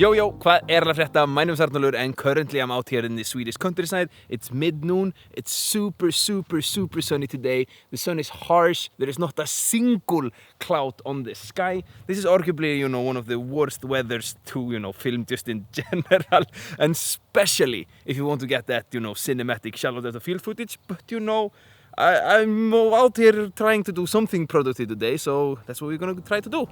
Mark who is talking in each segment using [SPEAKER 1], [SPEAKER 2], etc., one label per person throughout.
[SPEAKER 1] Yo, hvað að frétta? My name is Arnoldur and currently I'm out here in the Swedish countryside. It's mid-noon. It's super sunny today. The sun is harsh. There is not a single cloud on the sky. This is arguably, one of the worst weathers to, film just in general. And especially if you want to get that, cinematic shallow depth of field footage. But, I'm out here trying to do something productive today, so that's what we're gonna try to do.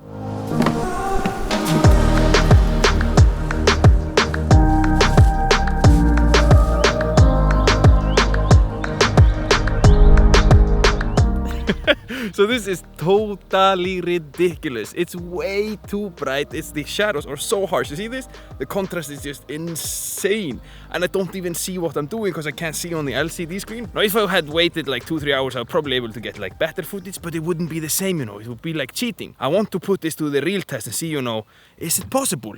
[SPEAKER 1] So this is totally ridiculous. It's way too bright. The shadows are so harsh. You see this? The contrast is just insane. And I don't even see what I'm doing because I can't see on the LCD screen. Now if I had waited like 2-3 hours, I would probably able to get like better footage, but it wouldn't be the same, It would be like cheating. I want to put this to the real test and see, is it possible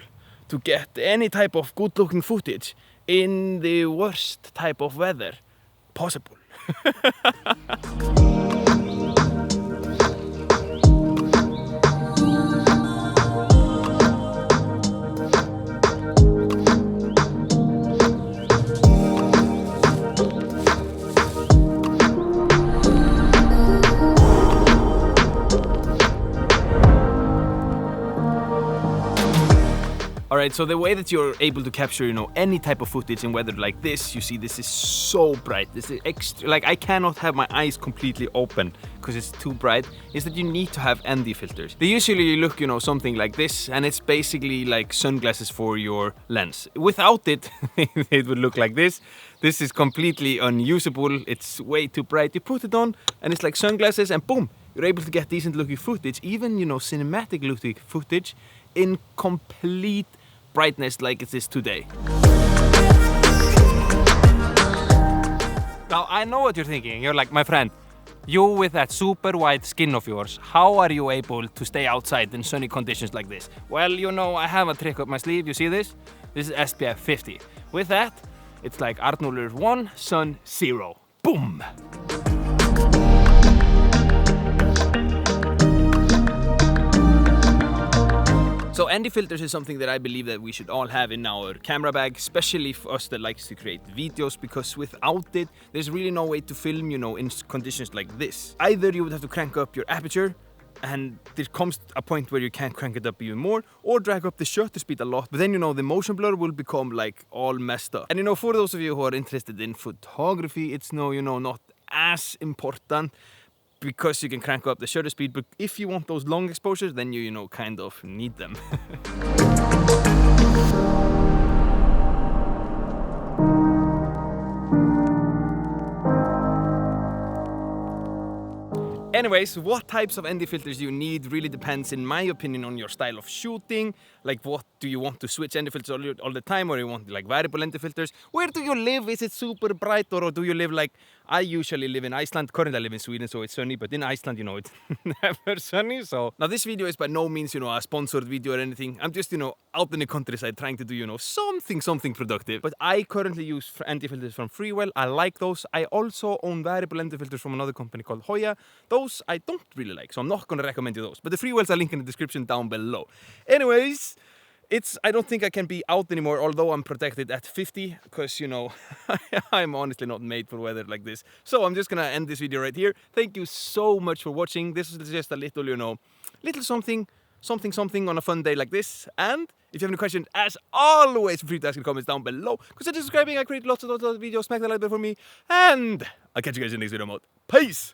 [SPEAKER 1] to get any type of good looking footage in the worst type of weather possible? Alright, so the way that you're able to capture, any type of footage in weather like this, you see this is so bright. This is extra, like I cannot have my eyes completely open because it's too bright, is that you need to have ND filters. They usually look, something like this, and it's basically like sunglasses for your lens. Without it, it would look like this. This is completely unusable. It's way too bright. You put it on and it's like sunglasses and boom, you're able to get decent looking footage, even, cinematic looking footage in complete brightness like it is today. Now I know what you're thinking. You're like, my friend, you with that super white skin of yours, how are you able to stay outside in sunny conditions like this? Well, I have a trick up my sleeve. You see this? This is SPF 50. With that, it's like Arnoldur 1, sun 0. Boom! So ND filters is something that I believe that we should all have in our camera bag, especially for us that likes to create videos, because without it, there's really no way to film, in conditions like this. Either you would have to crank up your aperture, and there comes a point where you can't crank it up even more, or drag up the shutter speed a lot, but then, the motion blur will become like all messed up. And for those of you who are interested in photography, it's not as important, because you can crank up the shutter speed, but if you want those long exposures, then you kind of need them. Anyways, what types of ND filters you need really depends, in my opinion, on your style of shooting. Like, what do you want to switch ND filters all the time, or you want like variable ND filters? Where do you live? Is it super bright, or do you live like I usually live in Iceland? Currently I live in Sweden, so it's sunny, but in Iceland, it's never sunny. So now this video is by no means, a sponsored video or anything. I'm just, out in the countryside trying to do, something productive. But I currently use ND filters from Freewell. I like those. I also own variable ND filters from another company called Hoya. Those I don't really like, so I'm not gonna recommend you those. But the Freewells are linked in the description down below. Anyways, I don't think I can be out anymore, although I'm protected at 50, because, I'm honestly not made for weather like this. So I'm just gonna end this video right here. Thank you so much for watching. This is just a little, little something on a fun day like this. And if you have any questions, as always, feel free to ask in the comments down below. Consider subscribing. I create lots of videos. Smack the like button for me. And I'll catch you guys in the next video. Peace!